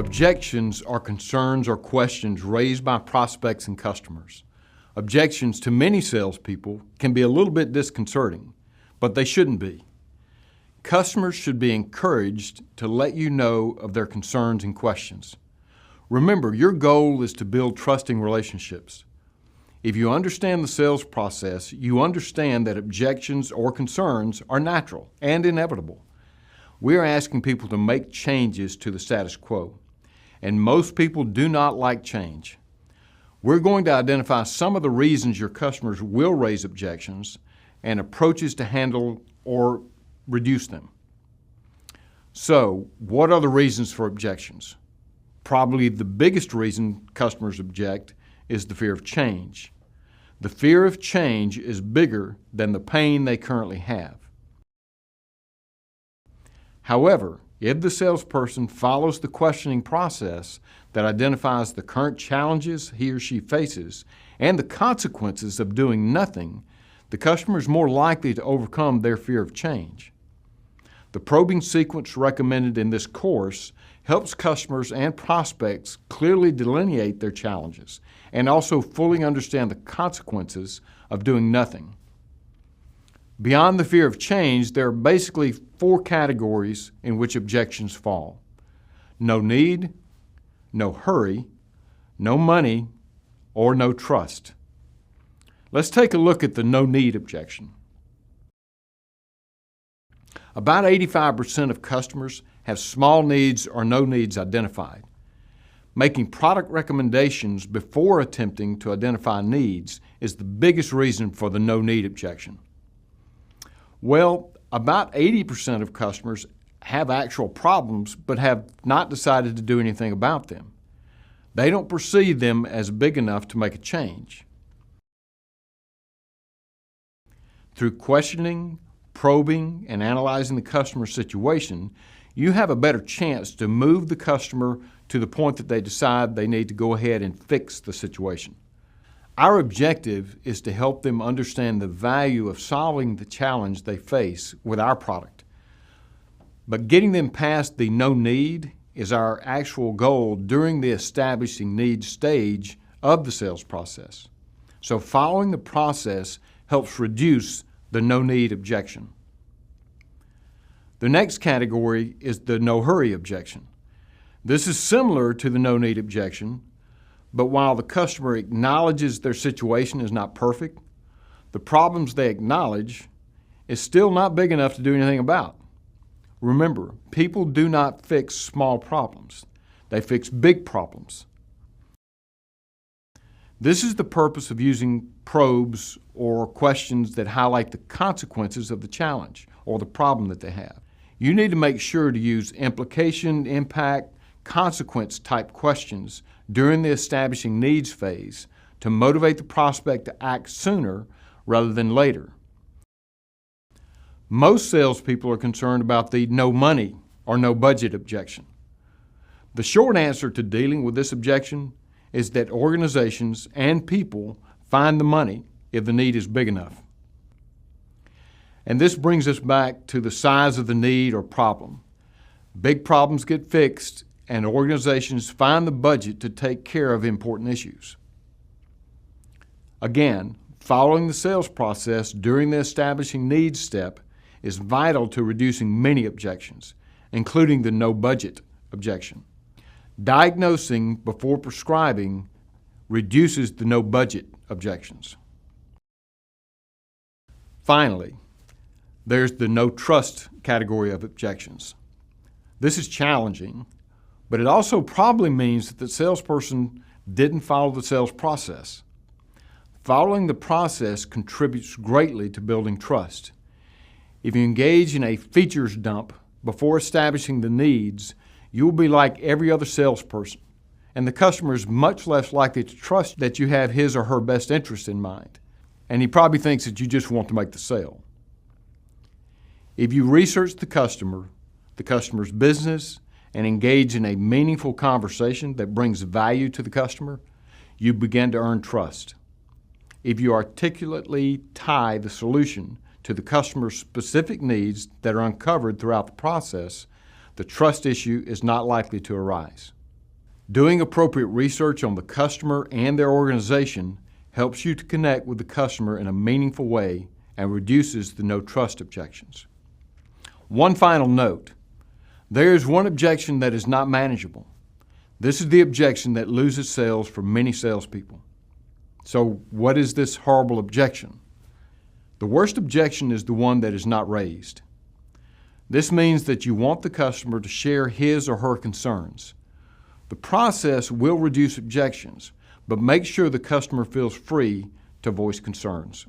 Objections are concerns or questions raised by prospects and customers. Objections to many salespeople can be a little bit disconcerting, but they shouldn't be. Customers should be encouraged to let you know of their concerns and questions. Remember, your goal is to build trusting relationships. If you understand the sales process, you understand that objections or concerns are natural and inevitable. We are asking people to make changes to the status quo, and most people do not like change. We're going to identify some of the reasons your customers will raise objections and approaches to handle or reduce them. So, what are the reasons for objections? Probably the biggest reason customers object is the fear of change. The fear of change is bigger than the pain they currently have. However, if the salesperson follows the questioning process that identifies the current challenges he or she faces and the consequences of doing nothing, the customer is more likely to overcome their fear of change. The probing sequence recommended in this course helps customers and prospects clearly delineate their challenges and also fully understand the consequences of doing nothing. Beyond the fear of change, there are basically 4 categories in which objections fall: no need, no hurry, no money, or no trust. Let's take a look at the no need objection. About 85% of customers have small needs or no needs identified. Making product recommendations before attempting to identify needs is the biggest reason for the no need objection. Well, about 80% of customers have actual problems but have not decided to do anything about them. They don't perceive them as big enough to make a change. Through questioning, probing, and analyzing the customer situation, you have a better chance to move the customer to the point that they decide they need to go ahead and fix the situation. Our objective is to help them understand the value of solving the challenge they face with our product. But getting them past the no need is our actual goal during the establishing needs stage of the sales process. So following the process helps reduce the no need objection. The next category is the no hurry objection. This is similar to the no need objection, but while the customer acknowledges their situation is not perfect, the problems they acknowledge is still not big enough to do anything about. Remember, people do not fix small problems. They fix big problems. This is the purpose of using probes or questions that highlight the consequences of the challenge or the problem that they have. You need to make sure to use implication, impact, consequence type questions during the establishing needs phase to motivate the prospect to act sooner rather than later. Most salespeople are concerned about the no money or no budget objection. The short answer to dealing with this objection is that organizations and people find the money if the need is big enough. And this brings us back to the size of the need or problem. Big problems get fixed, and organizations find the budget to take care of important issues. Again, following the sales process during the establishing needs step is vital to reducing many objections, including the no budget objection. Diagnosing before prescribing reduces the no budget objections. Finally, there's the no trust category of objections. This is challenging, but it also probably means that the salesperson didn't follow the sales process. Following the process contributes greatly to building trust. If you engage in a features dump before establishing the needs, you will be like every other salesperson, and the customer is much less likely to trust that you have his or her best interest in mind, and he probably thinks that you just want to make the sale. If you research the customer's business, and engage in a meaningful conversation that brings value to the customer, you begin to earn trust. If you articulately tie the solution to the customer's specific needs that are uncovered throughout the process, the trust issue is not likely to arise. Doing appropriate research on the customer and their organization helps you to connect with the customer in a meaningful way and reduces the no trust objections. One final note. There is one objection that is not manageable. This is the objection that loses sales for many salespeople. So what is this horrible objection? The worst objection is the one that is not raised. This means that you want the customer to share his or her concerns. The process will reduce objections, but make sure the customer feels free to voice concerns.